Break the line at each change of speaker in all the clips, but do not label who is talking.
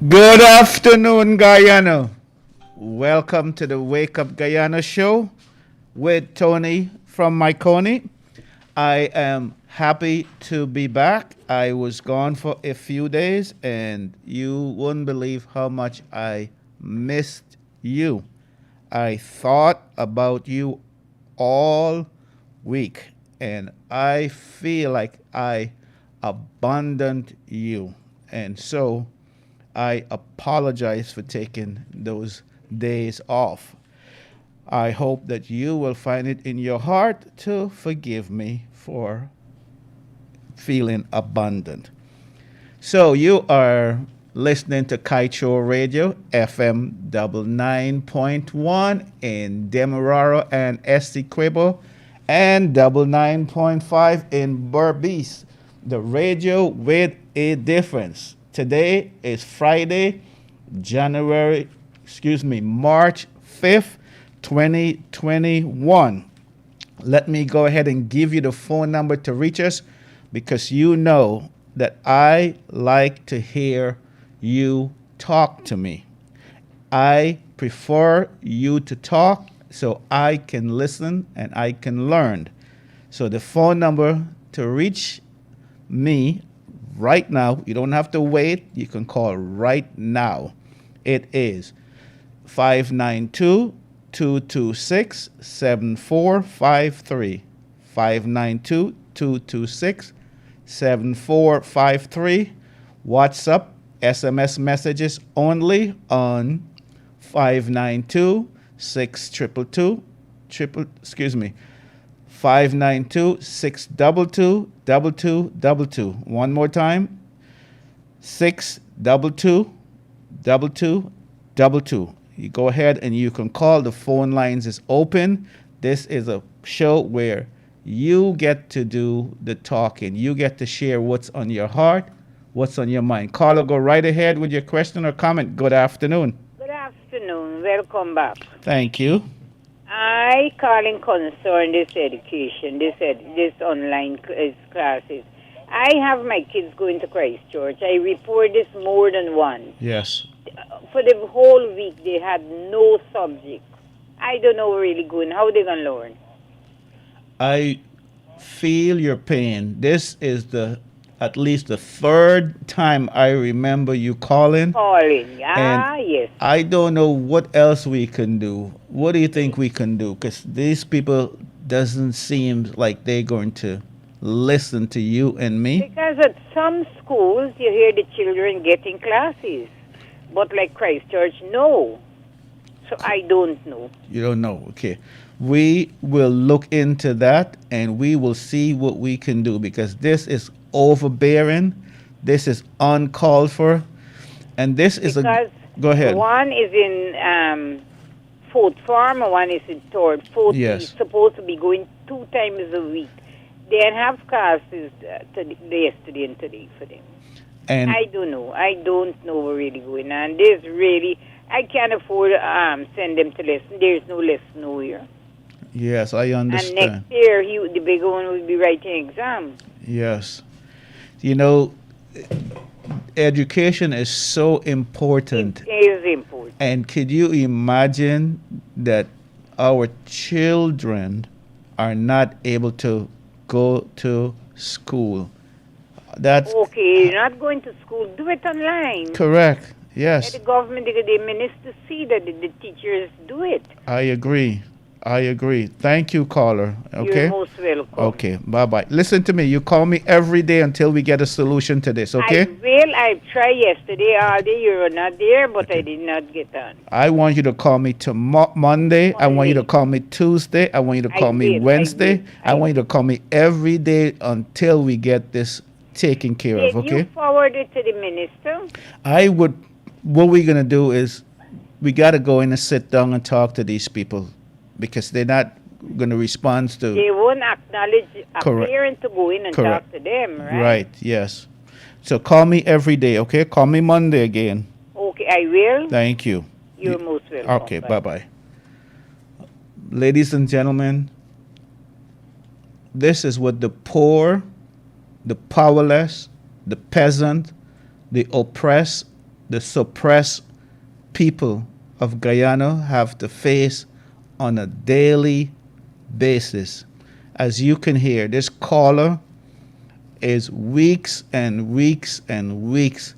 Good afternoon, Guyana. Welcome to the Wake Up Guyana show with Tony from Machinoy. I am happy to be back. I was gone for a few days, and you wouldn't believe how much I missed you. I thought about you all week, and I feel like I abandoned you. And so I apologize for taking those days off. I hope that you will find it in your heart to forgive me for feeling abandoned. So you are listening to Kaieteur Radio, FM 99.1 in Demerara and Essequibo, and 99.5 in Berbice. The radio with a difference. Today is Friday, March 5th, 2021. Let me go ahead and give you the phone number to reach us because you know that I like to hear you talk to me. I prefer you to talk so I can listen and I can learn. So the phone number to reach me right now, you don't have to wait, you can call right now. It is 592 226 7453. 592 226 7453. WhatsApp, SMS messages only on 592 622 592 622 2222. One more time, 622 2222. You go ahead and you can call. The phone lines is open. This is a show where you get to do the talking. You get to share what's on your heart, what's on your mind. Caller, go right ahead with your question or comment. Good afternoon.
Good afternoon. Welcome back.
Thank you.
I calling concern this education, this online classes. I have my kids going to Christchurch. I report this more than once.
Yes.
For the whole week, they had no subject. I don't know really going. How they gonna learn?
I feel your pain. This is at least the third time I remember you calling.
Yes.
I don't know what else we can do. What do you think we can do? Because these people doesn't seem like they're going to listen to you and me.
Because at some schools, you hear the children getting classes. But like Christchurch, no. So I don't know.
You don't know. Okay. We will look into that and we will see what we can do because this is overbearing. This is uncalled for. And this is go ahead.
One is in Fourth Farm and one is in Third. Fourth is supposed to be going 2 times a week. They have classes yesterday and today for them.
And
I don't know. I don't know what really going on. There's really, I can't afford send them to lesson. There's no lesson nowhere.
Yes, I understand.
And next year, the bigger one will be writing exam.
Yes. You know, education is so important.
It is important.
And could you imagine that our children are not able to go to school? That's
okay. You're not going to school. Do it online.
Correct. Yes.
Let the government, the minister see that the teachers do it.
I agree. Thank you, caller. Okay.
You're most welcome.
Okay. Bye-bye. Listen to me. You call me every day until we get a solution to this, okay?
I will. I tried yesterday all day. You were not there, but okay. I did not get on.
I want you to call me Monday. I want you to call me Tuesday. I want you to call me Wednesday. I want you to call me every day until we get this taken care of, okay?
You forward it to the minister?
What we're going to do is we got to go in and sit down and talk to these people because they're not going to respond to...
They won't acknowledge a parent to go in and talk to them, right?
Right, yes. So call me every day, okay? Call me Monday again.
Okay, I will.
Thank you.
You're most welcome.
Okay, bye-bye. Ladies and gentlemen, this is what the poor, the powerless, the peasant, the oppressed, the suppressed people of Guyana have to face on a daily basis. As you can hear, this caller is weeks and weeks and weeks.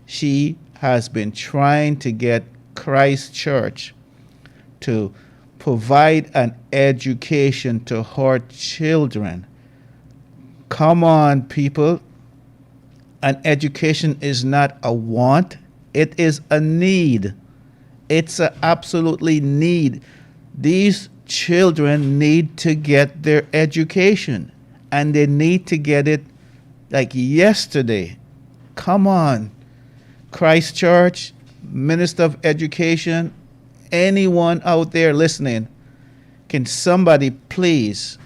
She has been trying to get Christ Church to provide an education to her children. Come on, people. An education is not a want, it is a need. It's an absolutely need. These children need to get their education, and they need to get it like yesterday. Come on. Christ Church, Minister of Education, anyone out there listening, can somebody please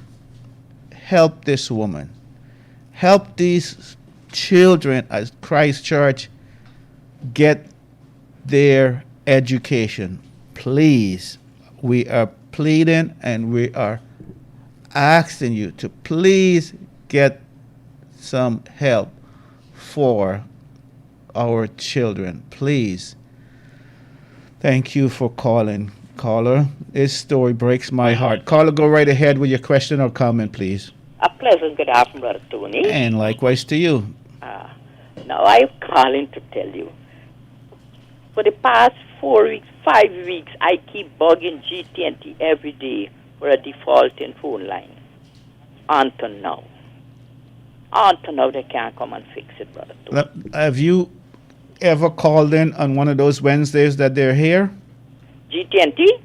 help this woman? Help these children at Christ Church get their education. Please. We are pleading and we are asking you to please get some help for our children. Please. Thank you for calling, caller. This story breaks my heart. Caller, go right ahead with your question or comment, please.
A pleasant good afternoon, Brother Tony.
And likewise to you.
Now, I'm calling to tell you, for the past 4 weeks, 5 weeks, I keep bugging GT&T every day for a defaulting phone line. Until now. Until now, they can't come and fix it, Brother Tony.
Have you ever called in on one of those Wednesdays that they're here?
GT&T?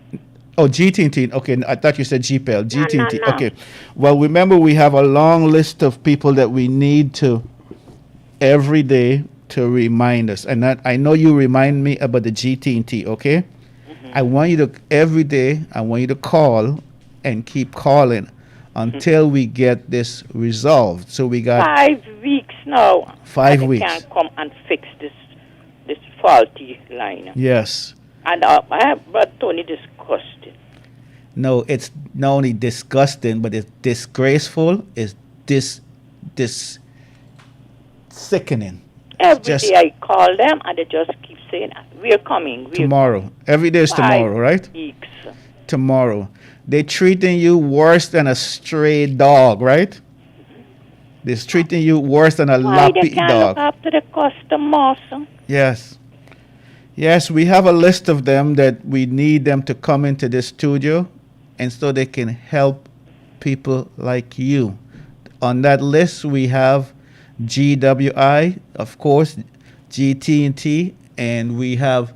Oh, GT&T. Okay, I thought you said GPL. GT&T.
No.
Okay. Well, remember we have a long list of people that we need to every day to remind us. And that, I know you remind me about the GT&T, okay? Mm-hmm. I want you to, every day, I want you to call and keep calling until we get this resolved. So we got
5 weeks now.
5
and
weeks.
They can't come and fix this faulty line.
Yes.
And I have Brother Tony discussed it.
No, it's not only disgusting, but it's disgraceful. It's this sickening.
Every day I call them and they just keep saying, we're coming.
Tomorrow. Every day is tomorrow, right?
Weeks.
Tomorrow. They're treating you worse than a stray dog, right? They're treating you worse than a lappy
they can't
dog.
Look after the customers.
Yes. Yes, we have a list of them that we need them to come into this studio and so they can help people like you. On that list, we have GWI, of course, GT&T, and we have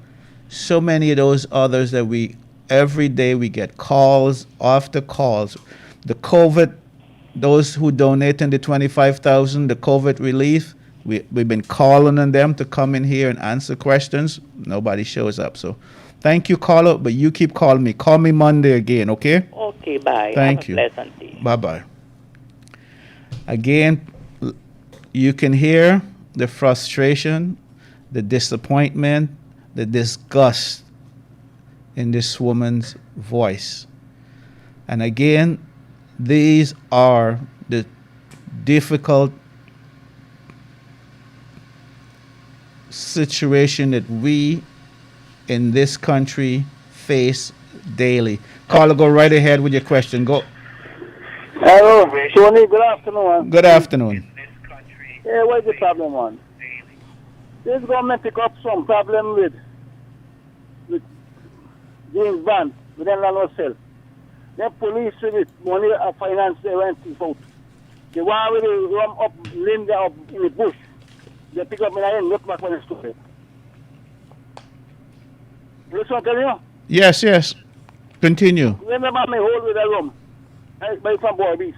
so many of those others that every day we get calls after calls. The COVID, those who donated the $25,000, the COVID relief, we've been calling on them to come in here and answer questions. Nobody shows up. So thank you, caller, but you keep calling me. Call me Monday again, okay?
Okay, bye.
Thank you.
Have a pleasant day.
Bye-bye. Again, you can hear the frustration, the disappointment, the disgust in this woman's voice. And again, these are the difficult situation that we in this country face daily. Caller, go right ahead with your question. Go.
Hello, Tony. Good afternoon.
Good afternoon.
Yeah, what's the problem, man? This government pick up some problem with James Bond, with them land sell. Then police with money of finance they went out. The one with the run up, Linda up in the bush. They pick up in the end, look back when it's stupid. Listen, tell you?
Yes. Continue.
Remember my hold with a room. I buy from Borbis.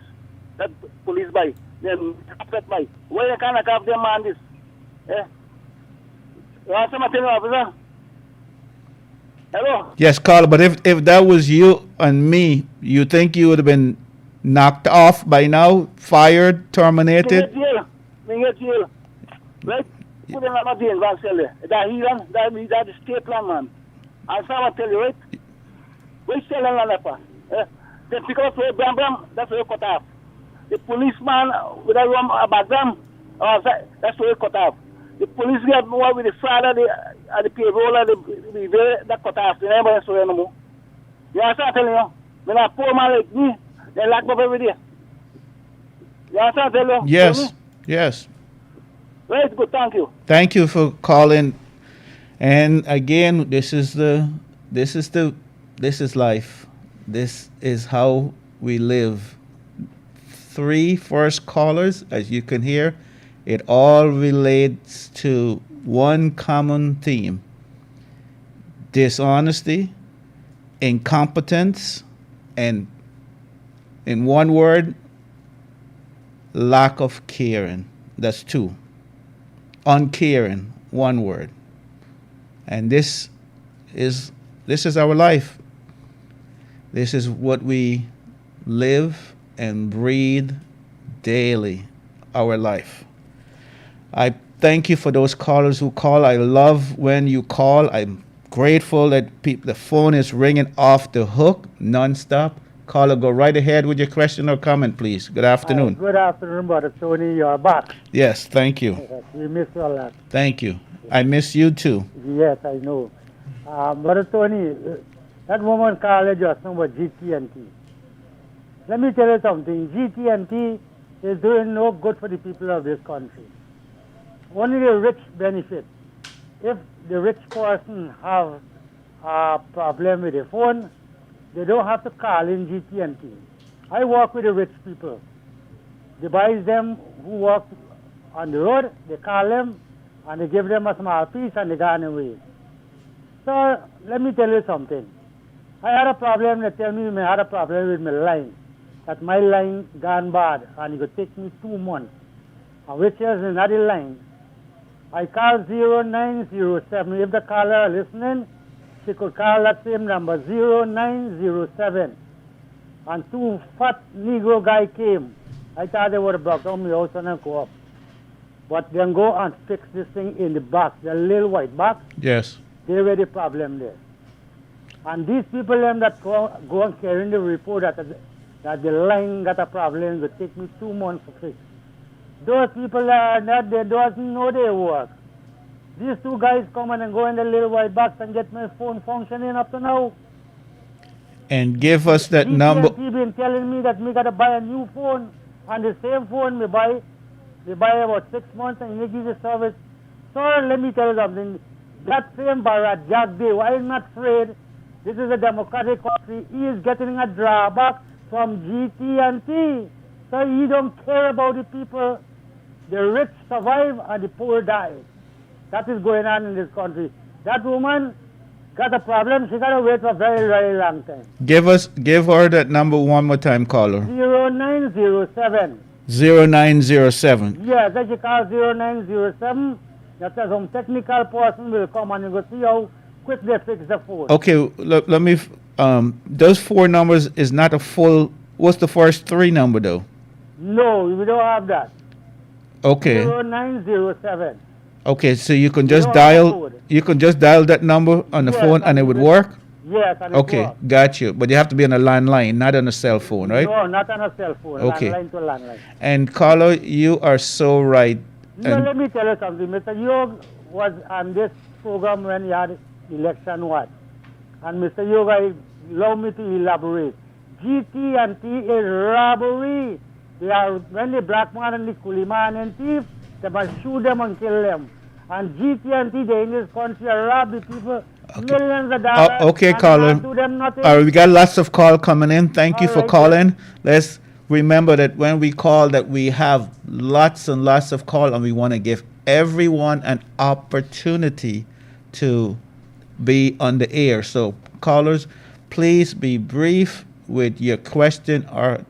That police buy. Then that buy. Why you can't have them man this? Eh? You want something to tell you, officer? Hello?
Yes, caller, but if that was you and me, you think you would have been knocked off by now, fired, terminated?
Me get jail. Right? Put them like my James Van sell there. That he run, that the state land, man. And so I tell you, right? We sell land up. They pick up for bam bam, that's where you cut off. The policeman with a rum background, that's where you cut off. The police get more with the fraud of the payroll of the very that cut off the neighbor so no more. You understand telling you? When a poor man like me, they lock up every day. You understand telling you?
Yes. Yes.
Very good, thank you.
Thank you for calling. And again, this is life. This is how we live. 3 first callers, as you can hear, it all relates to one common theme: dishonesty, incompetence, and in one word, lack of caring. That's 2. Uncaring, one word. And this is our life. This is what we live and breathe daily, our life. I thank you for those callers who call. I love when you call. I'm grateful that the phone is ringing off the hook nonstop. Caller, go right ahead with your question or comment, please. Good afternoon.
Good afternoon, Brother Tony. You're back.
Yes, thank you.
Yes, we miss you a lot.
Thank you. I miss you too.
Yes, I know. Brother Tony, that woman called just now about GT&T. Let me tell you something. GT&T is doing no good for the people of this country. Only the rich benefit. If the rich person have a problem with the phone, they don't have to call in GT&T. I work with the rich people. They buy them who work on the road, they call them, and they give them a small piece, and they gone away. So, let me tell you something. I had a problem, they tell me I had a problem with my line, that my line gone bad, and it could take me 2 months. And which is another line. I called 0907. If the caller is listening, she could call that same number, 0907. And 2 fat Negro guy came. I thought they would have blocked down my house and go up. But then go and fix this thing in the box, the little white box.
Yes.
They were the problem there. And these people them that go and carry the report that the line got a problem, it would take me 2 months to fix. Those people are not, they don't know their work. These 2 guys come and go in the little white box and get my phone functioning up to now.
And give us that number.
He been telling me that me gotta buy a new phone, and the same phone me buy about 6 months and he give the service. So let me tell you something. That same Barat Jack Day, I am not afraid. This is a democratic country. He is getting a drawback from GT&T. So he don't care about the people. The rich survive and the poor die. That is going on in this country. That woman got a problem. She got to wait for a very, very long time.
Give her that number one more time, caller.
0907.
0907.
Yes, that you call 0907. That some technical person will come and you go see how quick they fix the phone.
Okay, let me. Those 4 numbers is not a full. What's the first 3 number though?
No, we don't have that.
Okay.
0907.
Okay, so you can just dial. You can just dial that number on the phone and it would work.
Yes, and
Okay, got you. But you have to be on a landline, not on a cell phone, right?
No, not on a cell phone.
Okay.
Landline to landline.
And caller, you are so right.
No,
And
let me tell you something. Mr. Yog was on this program when he had election what? And Mr. Yog, allow me to elaborate. GT&T is robbery. They are, when the black man and the coolie man and thief, they must shoot them and kill them. And GT&T, they in this country rob the people millions of dollars.
Okay,
and
caller.
not do them nothing.
All right, we got lots of call coming in. Thank you
All
for
right,
calling. Let's remember that when we call that we have lots and lots of call and we want to give everyone an opportunity to be on the air. So callers, please be brief with your question or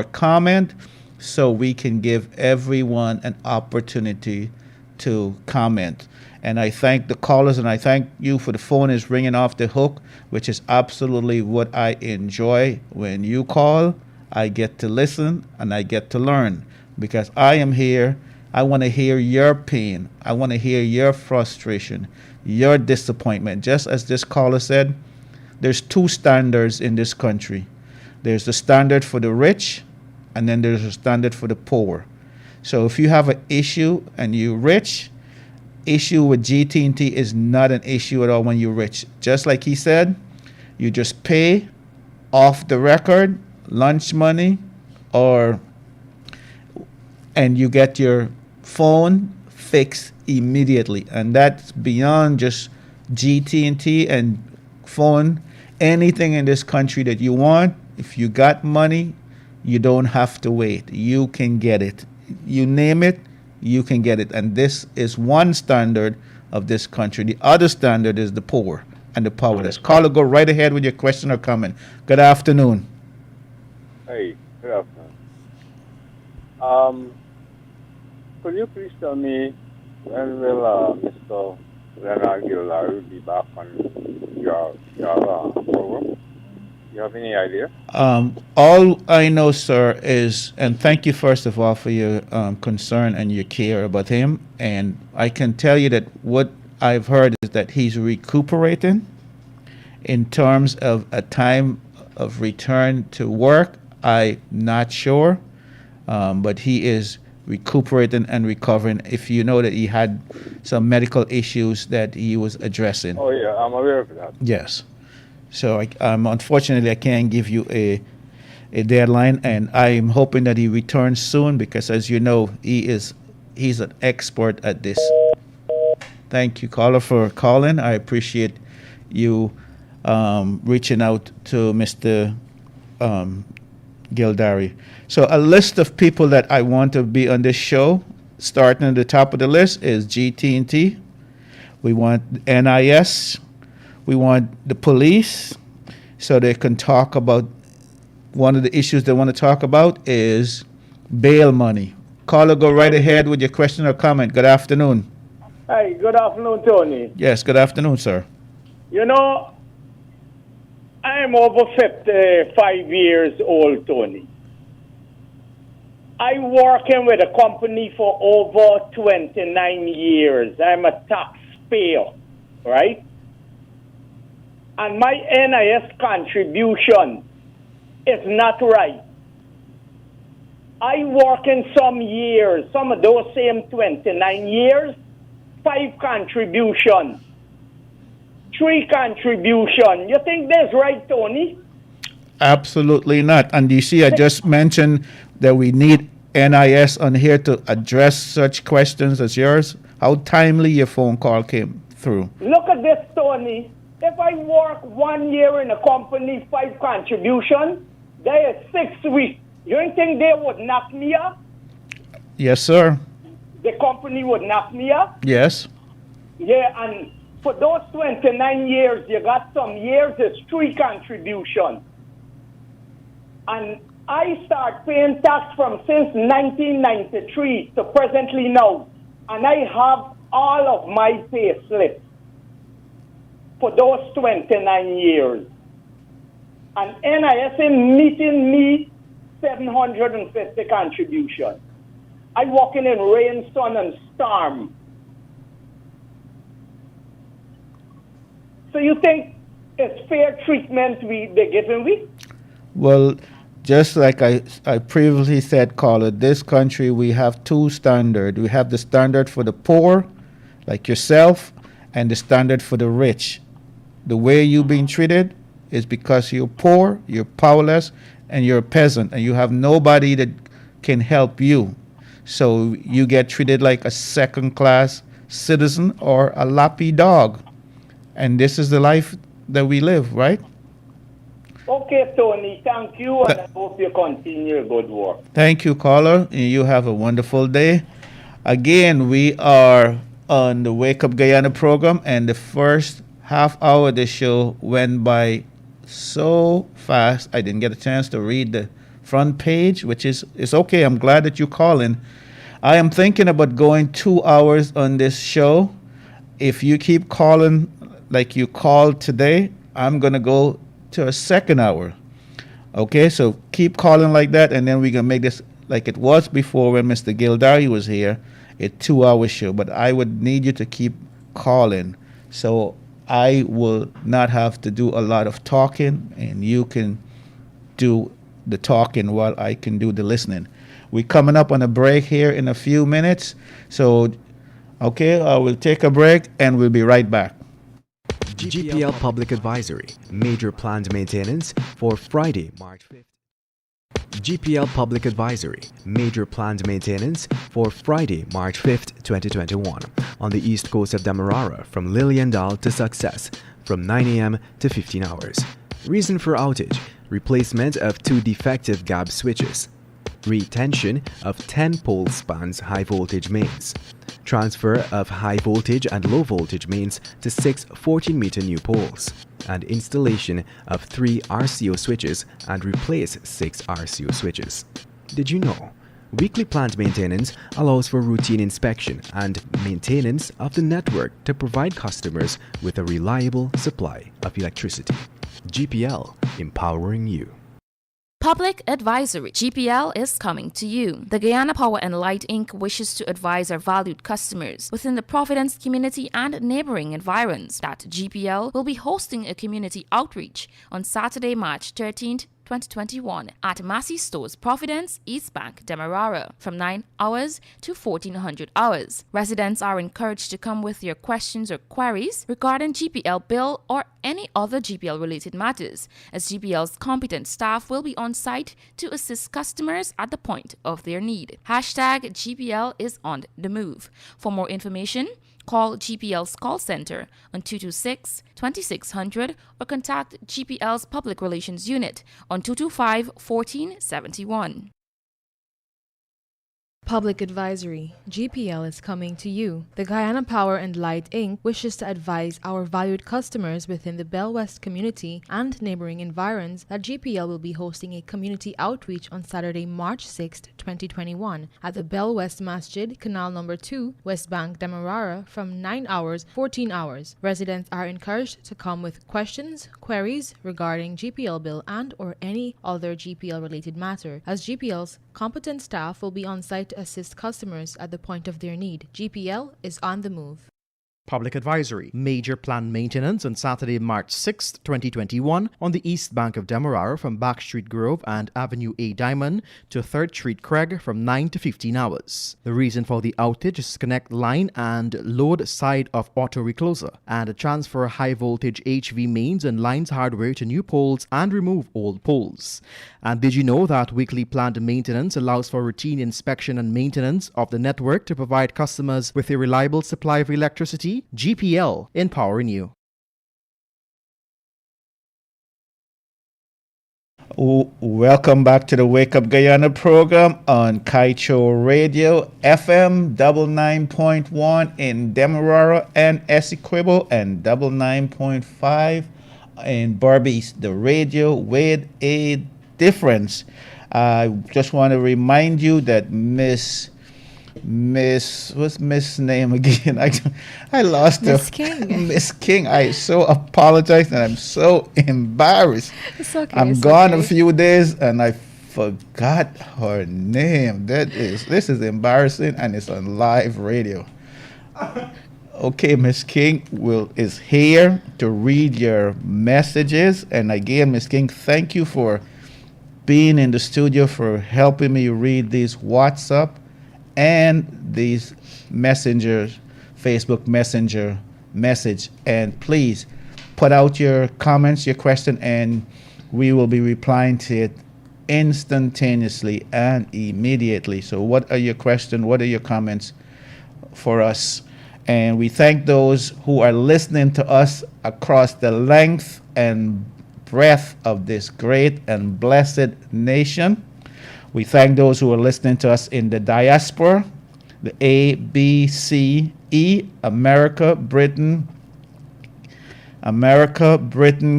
comment so we can give everyone an opportunity to comment. And I thank the callers and I thank you for the phone is ringing off the hook, which is absolutely what I enjoy. When you call, I get to listen and I get to learn because I am here. I want to hear your pain. I want to hear your frustration, your disappointment. Just as this caller said, there's 2 standards in this country. There's the standard for the rich and then there's a standard for the poor. So if you have an issue and you're rich, issue with GT&T is not an issue at all when you're rich. Just like he said, you just pay off the record, lunch money, or and you get your phone fixed immediately. And that's beyond just GT&T and phone. Anything in this country that you want, if you got money, you don't have to wait. You can get it. You name it, you can get it. And this is one standard of this country. The other standard is the poor and the powerless. Caller, go right ahead with your question or comment. Good afternoon.
Hey, good afternoon. Could you please tell me when will Mr. Leonard Gillar be back on your program? You have any idea?
All I know, sir, is, and thank you first of all for your concern and your care about him. And I can tell you that what I've heard is that he's recuperating in terms of a time of return to work. I'm not sure, but he is recuperating and recovering. If you know that he had some medical issues that he was addressing.
Oh yeah, I'm aware of that.
Yes. So unfortunately, I can't give you a deadline, and I'm hoping that he returns soon because, as you know, he's an expert at this. Thank you, caller, for calling. I appreciate you reaching out to Mr. Gildari. So a list of people that I want to be on this show, starting at the top of the list, is GT&T. We want NIS. We want the police so they can talk about one of the issues they want to talk about is bail money. Caller, go right ahead with your question or comment. Good afternoon.
Hi, good afternoon, Tony.
Yes, good afternoon, sir.
You know, I'm over 55 years old, Tony. I working with a company for over 29 years. I'm a taxpayer, right? And my NIS contribution is not right. I work in some years, some of those same 29 years, 5 contribution, 3 contribution. You think that's right, Tony?
Absolutely not. And you see, I just mentioned that we need NIS on here to address such questions as yours. How timely your phone call came through.
Look at this, Tony. If I work 1 year in a company, 5 contribution, there is 6 weeks. You don't think they would knock me up?
Yes, sir.
The company would knock me up?
Yes.
Yeah, and for those 29 years, you got some years, it's 3 contribution. And I start paying tax from since 1993 to presently now. And I have all of my pay slips for those 29 years. And NIS is meeting me 750 contribution. I walking in rain, sun, and storm. So you think it's fair treatment they're giving me?
Well, just like I previously said, caller, this country, we have 2 standards. We have the standard for the poor, like yourself, and the standard for the rich. The way you're being treated is because you're poor, you're powerless, and you're a peasant, and you have nobody that can help you. So you get treated like a second-class citizen or a lappy dog. And this is the life that we live, right?
Okay, Tony, thank you, and I hope you continue your good work.
Thank you, caller, and you have a wonderful day. Again, we are on the Wake Up Guyana program, and the first half hour of the show went by so fast. I didn't get a chance to read the front page, which is it's okay. I'm glad that you're calling. I am thinking about going 2 hours on this show. If you keep calling like you called today, I'm going to go to a second hour. Okay, so keep calling like that, and then we can make this like it was before when Mr. Gildari was here, a 2-hour show. But I would need you to keep calling, so I will not have to do a lot of talking, and you can do the talking while I can do the listening. We're coming up on a break here in a few minutes, so Okay, I will take a break and we'll be right back.
GPL Public Advisory. Major planned maintenance for Friday, March 5th. GPL Public Advisory. Major planned maintenance for Friday, March 5th, 2021 on the east coast of Demerara from Liliendal to Success from 9 a.m. to 15 hours. Reason for outage: replacement of 2 defective gap switches. Retention of 10 pole spans high voltage mains. Transfer of high voltage and low voltage mains to 6 14-meter new poles. And installation of 3 RCO switches and replace 6 RCO switches. Did you know? Weekly plant maintenance allows for routine inspection and maintenance of the network to provide customers with a reliable supply of electricity. GPL, empowering you.
Public Advisory. GPL is coming to you. The Guyana Power and Light Inc. wishes to advise our valued customers within the Providence community and neighboring environs that GPL will be hosting a community outreach on Saturday, March 13th, 2021 at Massey Stores, Providence, East Bank, Demerara from 9 hours to 1400 hours. Residents are encouraged to come with your questions or queries regarding GPL bill or any other GPL related matters, as GPL's competent staff will be on site to assist customers at the point of their need. Hashtag GPL is on the move. For more information, call GPL's call center on 226-2600 or contact GPL's Public Relations Unit on 225-1471.
Public Advisory. GPL is coming to you. The Guyana Power and Light Inc. wishes to advise our valued customers within the Bell West community and neighboring environs that GPL will be hosting a community outreach on Saturday, March 6th, 2021 at the Bell West Masjid, Canal Number 2, West Bank, Demerara from 9 hours, 14 hours. Residents are encouraged to come with questions, queries regarding GPL bill and or any other GPL related matter, as GPL's competent staff will be on site to assist customers at the point of their need. GPL is on the move.
Public Advisory. Major planned maintenance on Saturday, March 6, 2021 on the east bank of Demerara from Backstreet Grove and Avenue A Diamond to 3rd Street Craig from 9 to 15 hours. The reason for the outage is to connect line and load side of auto recloser and transfer high voltage HV mains and lines hardware to new poles and remove old poles. And did you know that weekly planned maintenance allows for routine inspection and maintenance of the network to provide customers with a reliable supply of electricity? GPL, empowering you.
Welcome back to the Wake Up Guyana program on Kaieteur Radio, FM 99.1 in Demerara and Essequibo and 99.5 in Barbies. The radio with a difference. I just want to remind you that Miss, what's Miss name again? I lost her.
Miss King.
Miss King. I so apologize and I'm so embarrassed.
It's okay.
I'm gone a few days and I forgot her name. This is embarrassing and it's on live radio. Okay, Miss King is here to read your messages. And again, Miss King, thank you for being in the studio, for helping me read these WhatsApp and these messengers, Facebook Messenger message. And please put out your comments, your question, and we will be replying to it instantaneously and immediately. So what are your questions? What are your comments for us? And we thank those who are listening to us across the length and breadth of this great and blessed nation. We thank those who are listening to us in the diaspora, the A, B, C, E, America, Britain,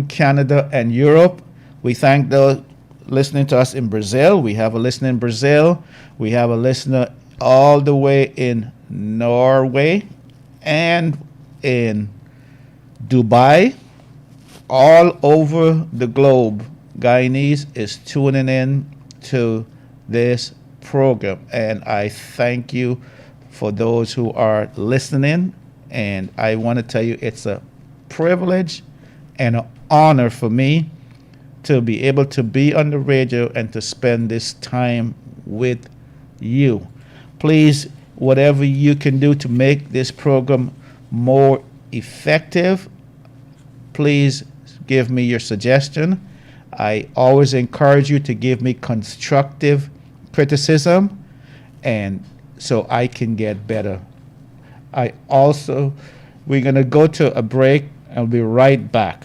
Canada, and Europe. We thank those listening to us in Brazil. We have a listener in Brazil. We have a listener all the way in Norway and in Dubai. All over the globe, Guyanese is tuning in to this program. And I thank you for those who are listening. And I want to tell you it's a privilege and an honor for me to be able to be on the radio and to spend this time with you. Please, whatever you can do to make this program more effective, please give me your suggestion. I always encourage you to give me constructive criticism, and so I can get better. We're going to go to a break and we'll be right back.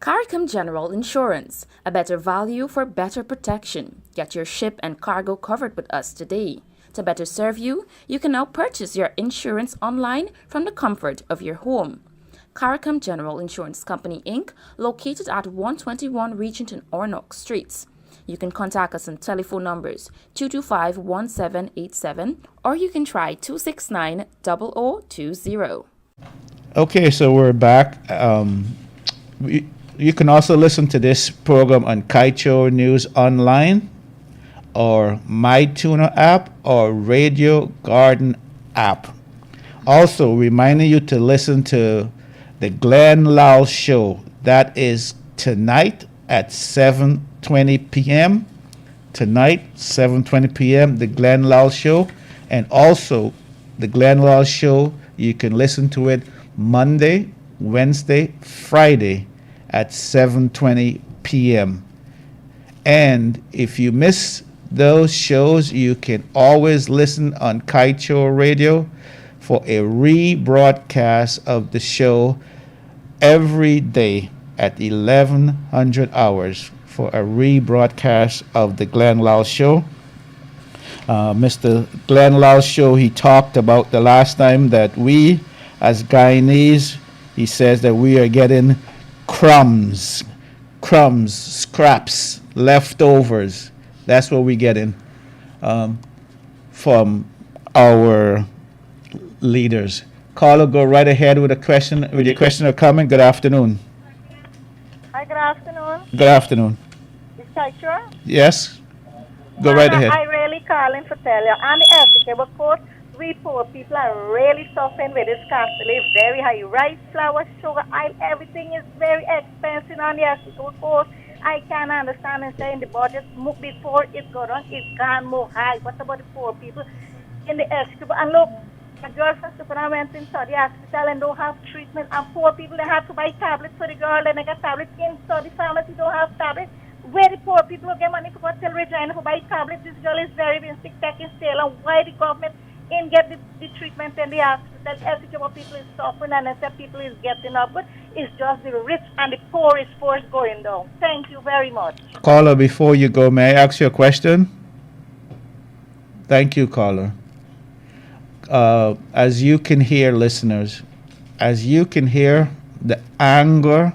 CARICOM General Insurance, a better value for better protection. Get your ship and cargo covered with us today. To better serve you, you can now purchase your insurance online from the comfort of your home. CARICOM General Insurance Company, Inc., located at 121 Regenton Ornock Streets. You can contact us on telephone numbers 225-1787 or you can try 269-0020.
Okay, so we're back. You can also listen to this program on Kaieteur News Online or MyTuner app or Radio Garden app. Also, reminding you to listen to the Glenn Lowell Show. That is tonight at 7:20 p.m. Tonight, 7:20 p.m., the Glenn Lowell Show. And also, the Glenn Lowell Show, you can listen to it Monday, Wednesday, Friday at 7:20 p.m. And if you miss those shows, you can always listen on Kaieteur Radio for a rebroadcast of the show every day at 1100 hours for a rebroadcast of the Glenn Lowell Show. Mr. Glenn Lowell Show, he talked about the last time that we, as Guyanese, he says that we are getting crumbs, scraps, leftovers. That's what we're getting from our leaders. Caller, go right ahead with your question or comment. Good afternoon.
Hi, good afternoon.
Good afternoon.
Is Kaieteur?
Yes. Go right ahead.
I really calling to tell you, on the Essex Coast, we poor people are really suffering with this cost. It's very high. Rice, flour, sugar, oil, everything is very expensive on the Essex Coast. I can't understand and say in the budget before it go down, it can't move high. What about the poor people in the Essex? And look, a girl from Superman went into the hospital and don't have treatment, and poor people, they have to buy tablets for the girl, and they got tablets in, so the pharmacy don't have tablets. Where the poor people get money to go to Regina to buy tablets? This girl is very sick, taking still, and why the government in get the treatment in the hospital? Every people is suffering, and instead people is getting up, but it's just the rich and the poor is forced going down. Thank you very much.
Caller, before you go, may I ask you a question? Thank you, caller. As you can hear, listeners, as you can hear the anger,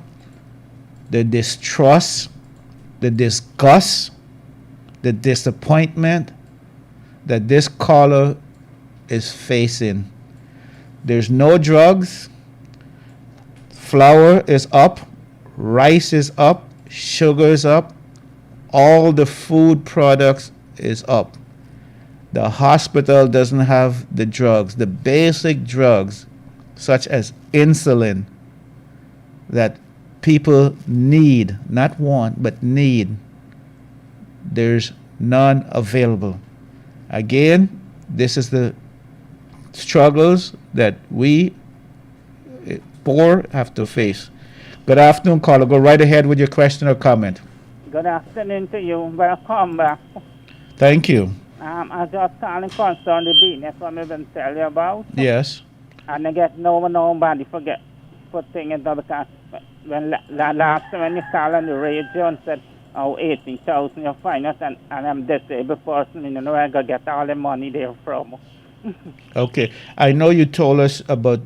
the distrust, the disgust, the disappointment that this caller is facing. There's no drugs. Flour is up. Rice is up. Sugar is up. All the food products is up. The hospital doesn't have the drugs, the basic drugs, such as insulin, that people need, not want, but need. There's none available. Again, this is the struggles that we poor have to face. Good afternoon, caller. Go right ahead with your question or comment.
Good afternoon to you. Welcome back.
Thank you.
I just calling concern the business what I've been telling you about.
Yes.
And I get nobody forget put thing in the because when last time when you call on the radio and said, 18,000 you find us and I'm disabled person, you know, I gotta get all the money there from.
Okay. I know you told us about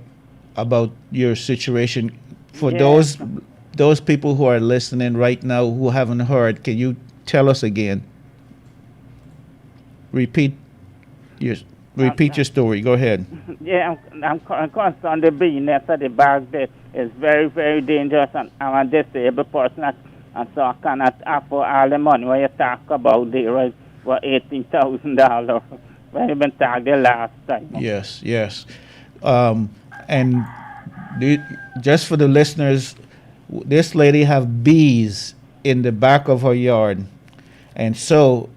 your situation. For those people who are listening right now who haven't heard, can you tell us again? Repeat your story. Go ahead.
Yeah, I'm concerned the business of the bag that is very, very dangerous, and I'm a disabled person, and so I cannot afford all the money when you talk about there, right? For $18,000 when you've been talking the last time.
Yes. And just for the listeners, this lady have bees in the back of her yard, and so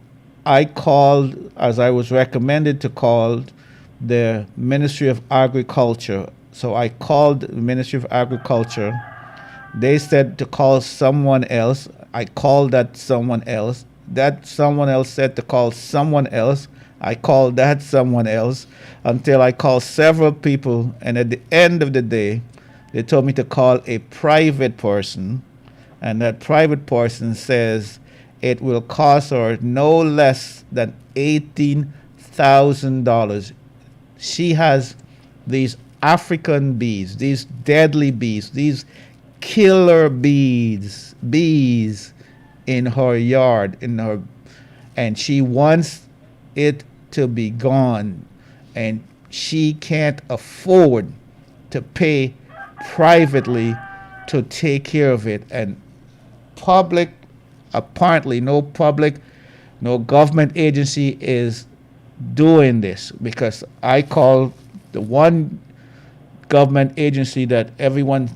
I called, as I was recommended to call, the Ministry of Agriculture. So I called the Ministry of Agriculture. They said to call someone else. I called that someone else. That someone else said to call someone else. I called that someone else until I called several people. And at the end of the day, they told me to call a private person. And that private person says it will cost her no less than $18,000. She has these African bees, these deadly bees, these killer bees in her yard, and she wants it to be gone, and she can't afford to pay privately to take care of it. And apparently no government agency is doing this, because I called the one government agency that everyone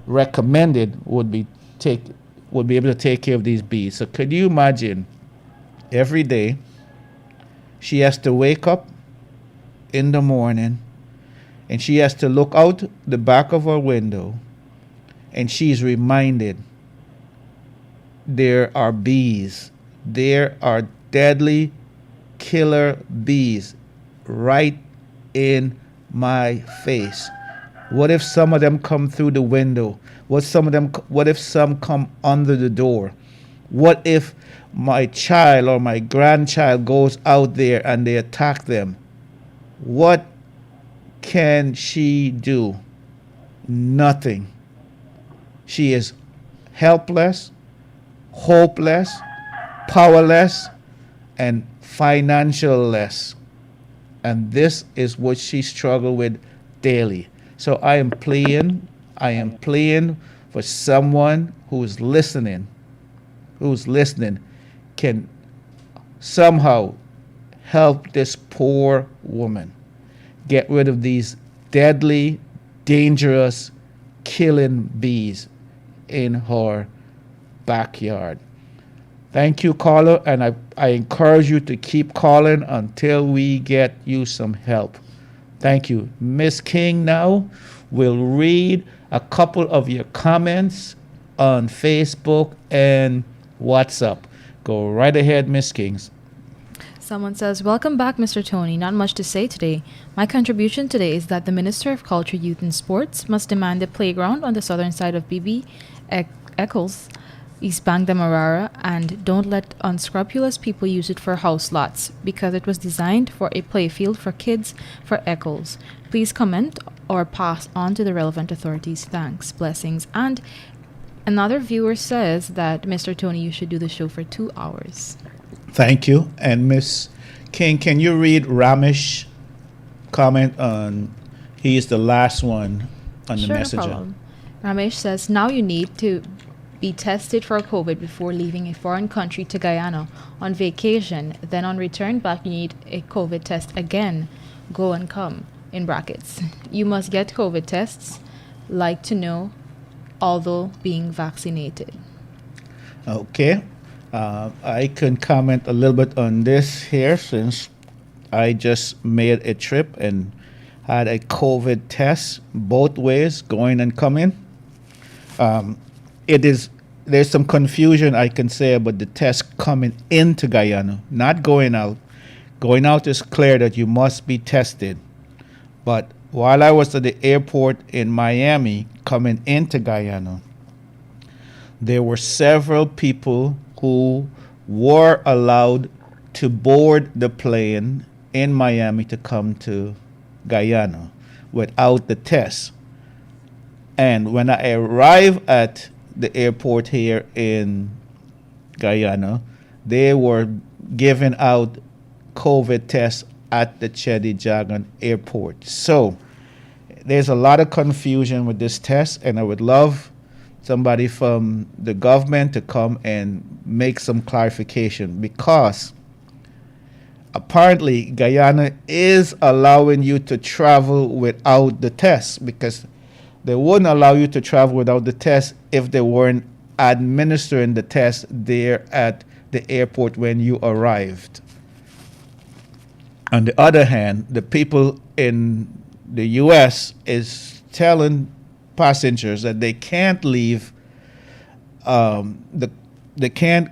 recommended would be able to take care of these bees. So could you imagine, every day she has to wake up in the morning and she has to look out the back of her window, and she's reminded there are bees. There are deadly killer bees right in my face. What if some of them come through the window? What if some come under the door? What if my child or my grandchild goes out there and they attack them? What can she do? Nothing. She is helpless, hopeless, powerless, and financial-less. And this is what she struggled with daily. So I am pleading for someone who's listening, can somehow help this poor woman get rid of these deadly, dangerous, killing bees in her backyard. Thank you, caller, and I encourage you to keep calling until we get you some help. Thank you. Miss King now will read a couple of your comments on Facebook and WhatsApp. Go right ahead, Miss Kings.
Someone says, "Welcome back, Mr. Tony. Not much to say today. My contribution today is that the Minister of Culture, Youth and Sports must demand a playground on the southern side of BB Eccles, East Bank Demerara, and don't let unscrupulous people use it for house lots, because it was designed for a playfield for kids for Eccles. Please comment or pass on to the relevant authorities. Thanks. Blessings." And another viewer says that, "Mr. Tony, you should do the show for 2 hours."
Thank you. And Miss King, can you read Ramesh's comment on, he is the last one on the messenger?
No problem. Ramesh says, "Now you need to be tested for COVID before leaving a foreign country to Guyana on vacation. Then on return back, you need a COVID test again. Go and come," in brackets. "You must get COVID tests. Like to know, although being vaccinated."
Okay. I can comment a little bit on this here, since I just made a trip and had a COVID test both ways, going and coming. There's some confusion, I can say, about the test coming into Guyana, not going out. Going out is clear that you must be tested. But while I was at the airport in Miami coming into Guyana, there were several people who were allowed to board the plane in Miami to come to Guyana without the test. And when I arrived at the airport here in Guyana, they were giving out COVID tests at the Chedi Jagan airport. So there's a lot of confusion with this test, and I would love somebody from the government to come and make some clarification, because apparently Guyana is allowing you to travel without the test, because they wouldn't allow you to travel without the test if they weren't administering the test there at the airport when you arrived. On the other hand, the people in the U.S. is telling passengers that they can't leave. They can't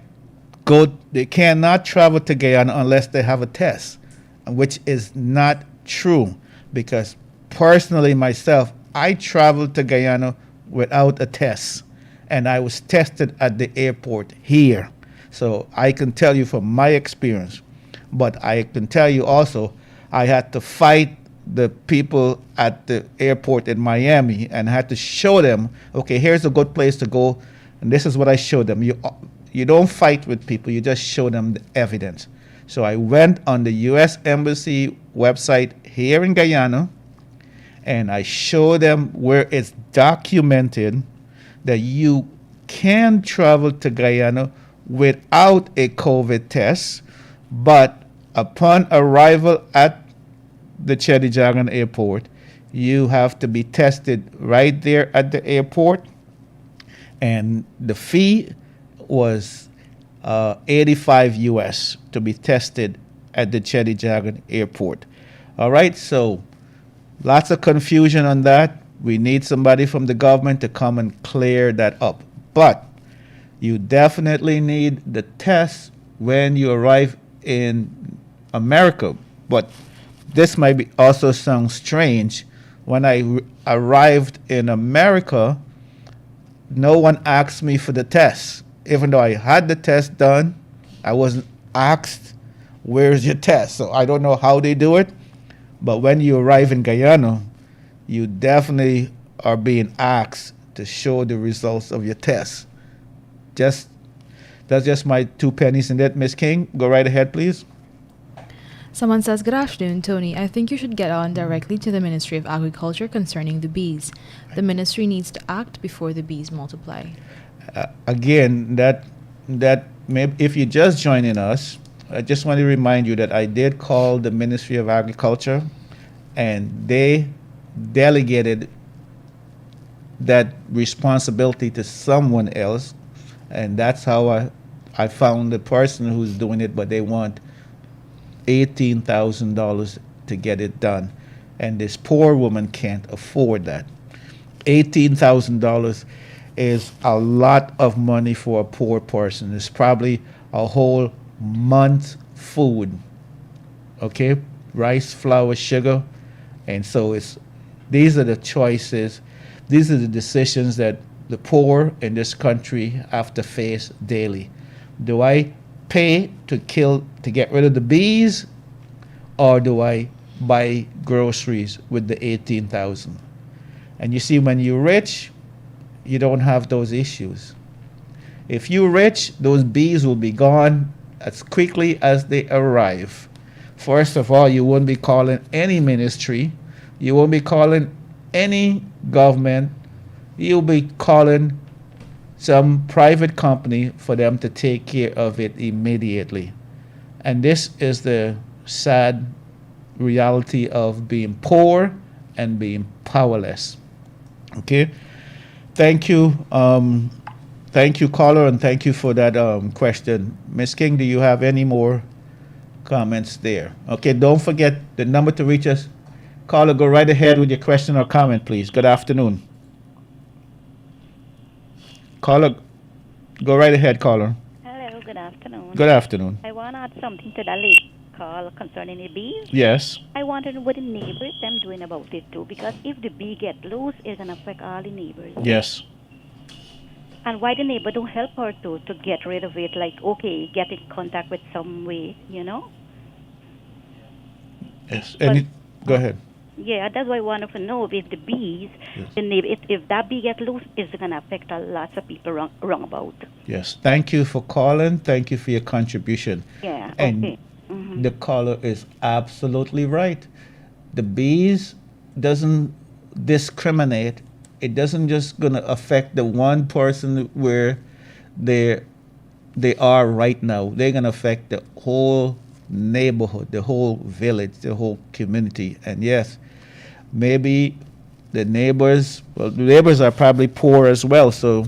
go. They cannot travel to Guyana unless they have a test, which is not true. Because personally, myself, I traveled to Guyana without a test, and I was tested at the airport here. So I can tell you from my experience. But I can tell you also, I had to fight the people at the airport in Miami and had to show them, okay, here's a good place to go, and this is what I showed them. You don't fight with people, you just show them the evidence. So I went on the U.S. Embassy website here in Guyana, and I showed them where it's documented that you can travel to Guyana without a COVID test, but upon arrival at the Chedijagan airport, you have to be tested right there at the airport. And the fee was 85 US to be tested at the Chedijagan airport. All right, so lots of confusion on that. We need somebody from the government to come and clear that up. But you definitely need the test when you arrive in America. But this might be also sound strange. When I arrived in America, no one asked me for the test. Even though I had the test done, I wasn't asked, where's your test? So I don't know how they do it. But when you arrive in Guyana, you definitely are being asked to show the results of your test. That's just my 2 pennies in that. Miss King, go right ahead, please.
Someone says, "Good afternoon, Tony. I think you should get on directly to the Ministry of Agriculture concerning the bees. The ministry needs to act before the bees multiply."
Again, if you're just joining us, I just want to remind you that I did call the Ministry of Agriculture, and they delegated that responsibility to someone else, and that's how I found the person who's doing it, but they want $18,000 to get it done. And this poor woman can't afford that. $18,000 is a lot of money for a poor person. It's probably a whole month's food. Okay? Rice, flour, sugar. And so these are the choices, these are the decisions that the poor in this country have to face daily. Do I pay to get rid of the bees, or do I buy groceries with the 18,000? And you see, when you're rich, you don't have those issues. If you're rich, those bees will be gone as quickly as they arrive. First of all, you won't be calling any ministry, you won't be calling any government, you'll be calling some private company for them to take care of it immediately. And this is the sad reality of being poor and being powerless. Okay? Thank you. Thank you, caller, and thank you for that question. Ms. King, do you have any more comments there? Okay, don't forget the number to reach us. Caller, go right ahead with your question or comment, please. Good afternoon. Caller, go right ahead, caller.
Hello, good afternoon.
Good afternoon.
I want to add something to that lady call concerning the bees.
Yes.
I want to know what the neighbors them doing about it too, because if the bee get loose, it's gonna affect all the neighbors.
Yes.
And why the neighbor don't help her to get rid of it? Like, okay, get in contact with some way, you know?
Yes. Go ahead.
Yeah, that's why I want to know if the bees,
yes.
the neighbor, if that bee get loose, it's gonna affect a lot of people wrong about.
Yes. Thank you for calling. Thank you for your contribution.
Yeah.
And
okay. Mm-hmm.
the caller is absolutely right. The bees doesn't discriminate. It doesn't just gonna affect the one person where they are right now. They're gonna affect the whole neighborhood, the whole village, the whole community. And yes, maybe the neighbors are probably poor as well, so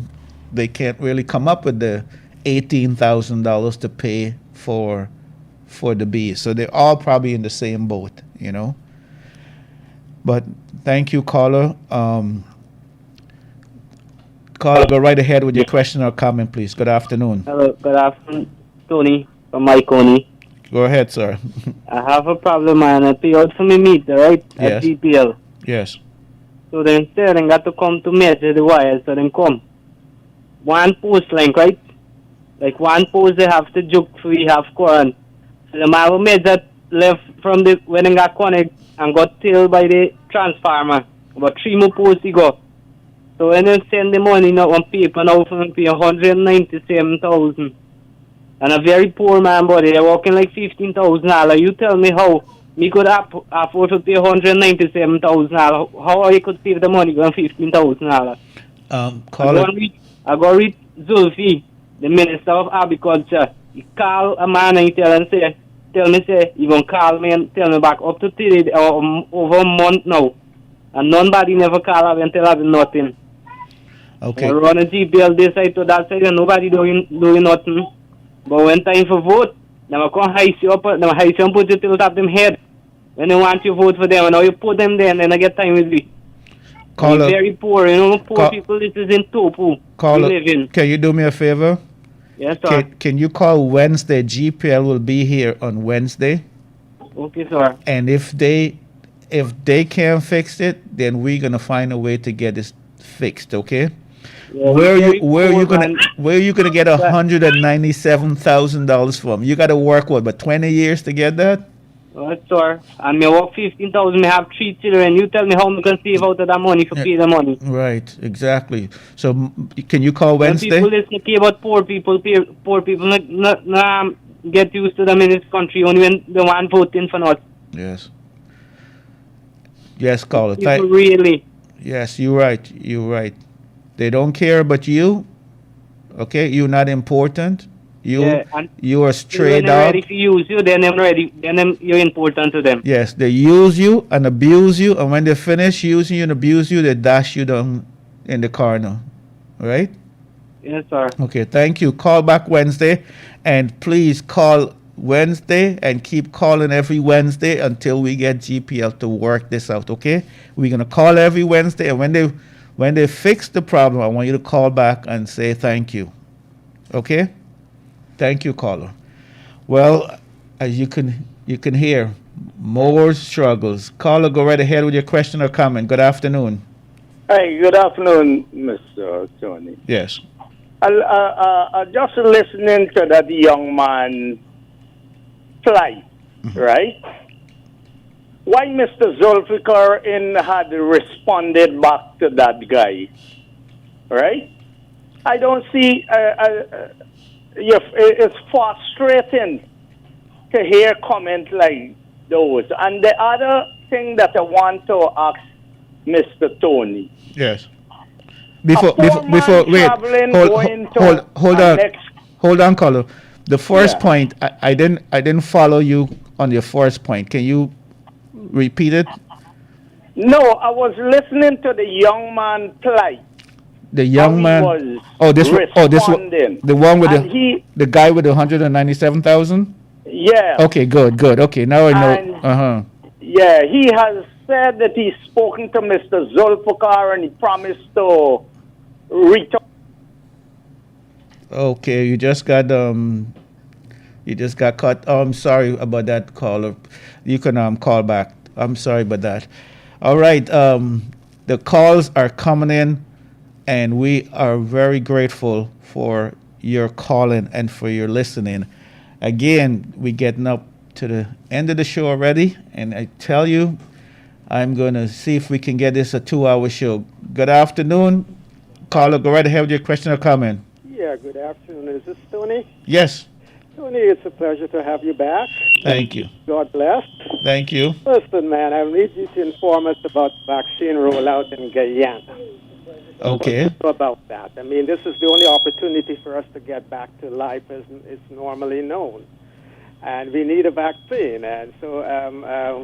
they can't really come up with the $18,000 to pay for for the bees. So they're all probably in the same boat, you know. But thank you, caller. Caller, go right ahead with your question or comment, please. Good afternoon.
Hello, good afternoon, Tony from Machinoy.
Go ahead, sir.
I have a problem, man. I pay out for me meter, right?
Yes.
At GPL.
Yes.
So then say they got to come to measure the wires, so then come. One post length, right? Like one post they have to juke so we have current. So the man will measure left from the when they got connect and got tailed by the transformer. About 3 more posts he go. So when they send the money now on paper now for me pay 197,000. And a very poor man, buddy. They're working like $15,000. You tell me how me could afford to pay $197,000. How I could save the money on $15,000? I go read Zulfi, the Minister of Agriculture. He call a man and he tell me he gonna call me and tell me back up to 3 over a month now. And nobody never call and tell me nothing.
Okay.
I run a GPL this side to that side and nobody doing nothing. But when time for vote, they will come heist you up and put you to the top of them head. When they want you vote for them, and now you put them there and then I get time with me. We're very poor, you know, poor people, this is in Topu.
Caller,
we live in.
can you do me a favor?
Yes, sir.
Can you call Wednesday? GPL will be here on Wednesday.
Okay, sir.
And if they can't fix it, then we're gonna find a way to get this fixed, okay?
Yeah,
where are you gonna get $197,000 from? You got to work but 20 years to get that?
Yes, sir. And me work 15,000. Me have 3 children. You tell me how I can save out of that money for pay the money.
Right, exactly. So can you call Wednesday?
When people listen to about poor people not get used to them in this country only when they want voting for us.
Yes. Yes, caller.
People really.
Yes, you're right. They don't care about you. Okay, you're not important. You are straight
out. When they're ready to use you, then you're important to them.
Yes, they use you and abuse you, and when they finish using you and abuse you, they dash you down in the corner. Right?
Yes, sir.
Okay, thank you. Call back Wednesday, and please call Wednesday and keep calling every Wednesday until we get GPL to work this out. Okay? We're gonna call every Wednesday, and when they fix the problem, I want you to call back and say thank you. Okay? Thank you, caller. Well, as you can hear, more struggles. Caller, go right ahead with your question or comment. Good afternoon.
Hi, good afternoon, Mr. Tony.
Yes.
I just listening to that young man plight, right? Why Mr. Zulfikar had responded back to that guy, right? I don't see, it's frustrating to hear comments like those. And the other thing that I want to ask Mr. Tony.
Yes. Hold on, caller. The first point, I didn't follow you on your first point. Can you repeat it?
No, I was listening to the young man plight.
The young man. The one with the guy with 197,000.
Yeah.
Okay, good. Okay, now I know.
Yeah, he has said that he's spoken to Mr. Zulfikar and he promised to return.
Okay, you just got cut. Oh, I'm sorry about that, caller. You can call back. I'm sorry about that. All right, the calls are coming in, and we are very grateful for your calling and for your listening. Again, we're getting up to the end of the show already, and I tell you, I'm going to see if we can get this a 2-hour show. Good afternoon. Caller, go right ahead with your question or comment.
Yeah, good afternoon. Is this Tony?
Yes.
Tony, it's a pleasure to have you back.
Thank you.
God bless.
Thank you.
Listen, man, I need you to inform us about vaccine rollout in Guyana.
Okay.
About that. I mean, this is the only opportunity for us to get back to life as it's normally known. And we need a vaccine. And so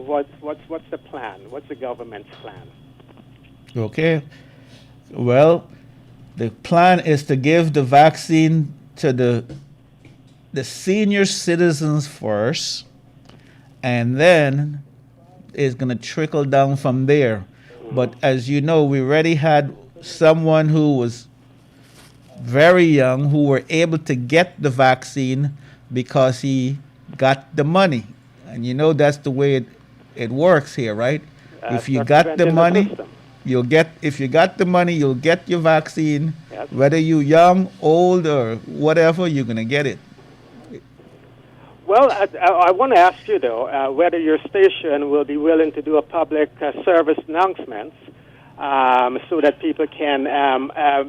what's the plan? What's the government's plan?
Okay. Well, the plan is to give the vaccine to the the senior citizens first, and then it's going to trickle down from there. But as you know, we already had someone who was very young who were able to get the vaccine because he got the money. And you know that's the way it works here, right? If you got the money, you'll get, if you got the money, you'll get your vaccine.
Yes.
Whether you're young, old, or whatever, you're going to get it.
Well, I want to ask you, though, whether your station will be willing to do a public service announcement so that people can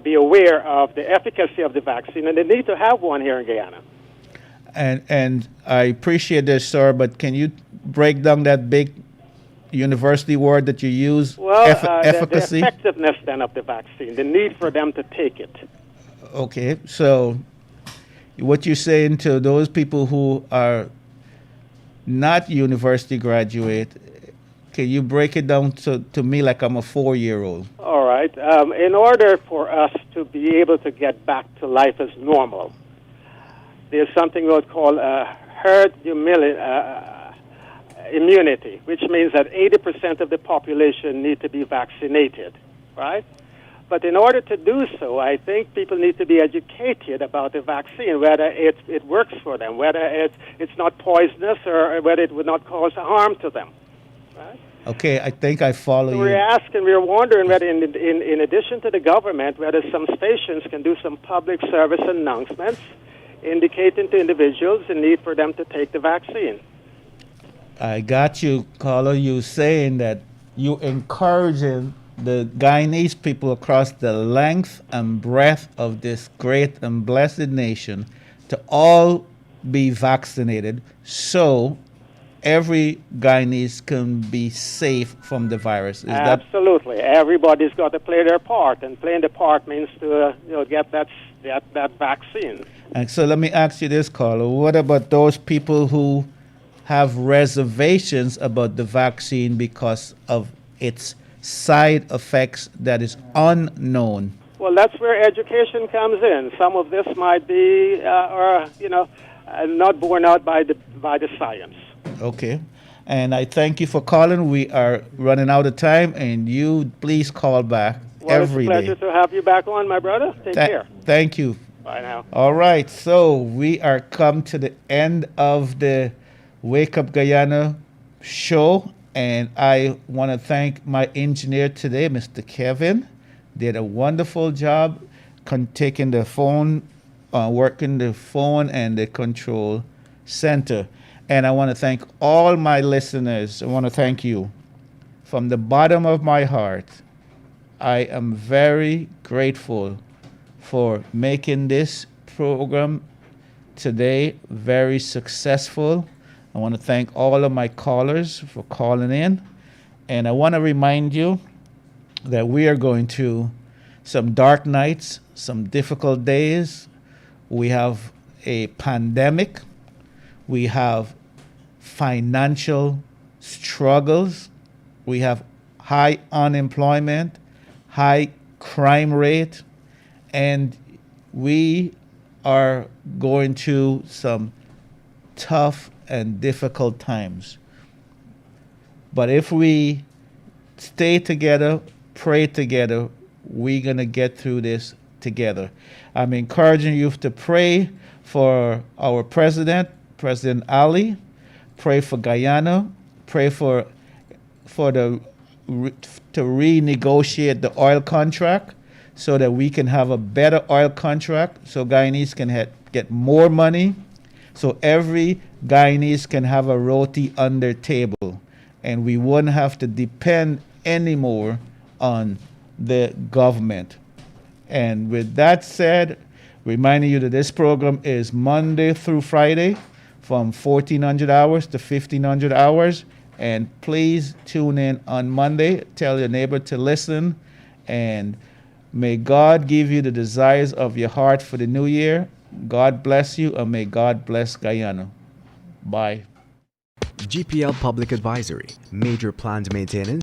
be aware of the efficacy of the vaccine, and they need to have one here in Guyana.
And I appreciate this, sir, but can you break down that big university word that you use,
Well,
efficacy?
the effectiveness then of the vaccine, the need for them to take it.
Okay, so what you're saying to those people who are not university graduate, can you break it down to me like I'm a 4-year-old?
All right. In order for us to be able to get back to life as normal, there's something we would call herd immunity, which means that 80% of the population need to be vaccinated, right? But in order to do so, I think people need to be educated about the vaccine, whether it works for them, whether it's not poisonous, or whether it would not cause harm to them. Right?
Okay, I think I follow
So
you.
we're wondering whether in addition to the government, whether some stations can do some public service announcements indicating to individuals the need for them to take the vaccine.
I got you, caller. You saying that you encouraging the Guyanese people across the length and breadth of this great and blessed nation to all be vaccinated so every Guyanese can be safe from the virus. Is that
Absolutely. Everybody's got to play their part, and playing the part means to get that vaccine.
And so let me ask you this, Carlo. What about those people who have reservations about the vaccine because of its side effects that is unknown?
Well, that's where education comes in. Some of this might be, not borne out by the science.
Okay. And I thank you for calling. We are running out of time, and you please call back every day.
It's a pleasure to have you back on, my brother. Take care.
Thank you.
Bye now.
All right. So we are come to the end of the Wake Up Guyana show, and I want to thank my engineer today, Mr. Kevin. Did a wonderful job taking the phone, working the phone and the control center. And I want to thank all my listeners. I want to thank you from the bottom of my heart. I am very grateful for making this program today very successful. I want to thank all of my callers for calling in. And I want to remind you that we are going through some dark nights, some difficult days. We have a pandemic. We have financial struggles. We have high unemployment, high crime rate, and we are going through some tough and difficult times. But if we stay together, pray together, we're going to get through this together. I'm encouraging you to pray for our president, President Ali. Pray for Guyana. Pray to renegotiate the oil contract so that we can have a better oil contract, so Guyanese can get more money, so every Guyanese can have a roti on their table, and we wouldn't have to depend anymore on the government. And with that said, reminding you that this program is Monday through Friday from 1,400 hours to 1,500 hours. And please tune in on Monday. Tell your neighbor to listen. And may God give you the desires of your heart for the new year. God bless you, and may God bless Guyana. Bye.
GPL Public Advisory. Major planned maintenance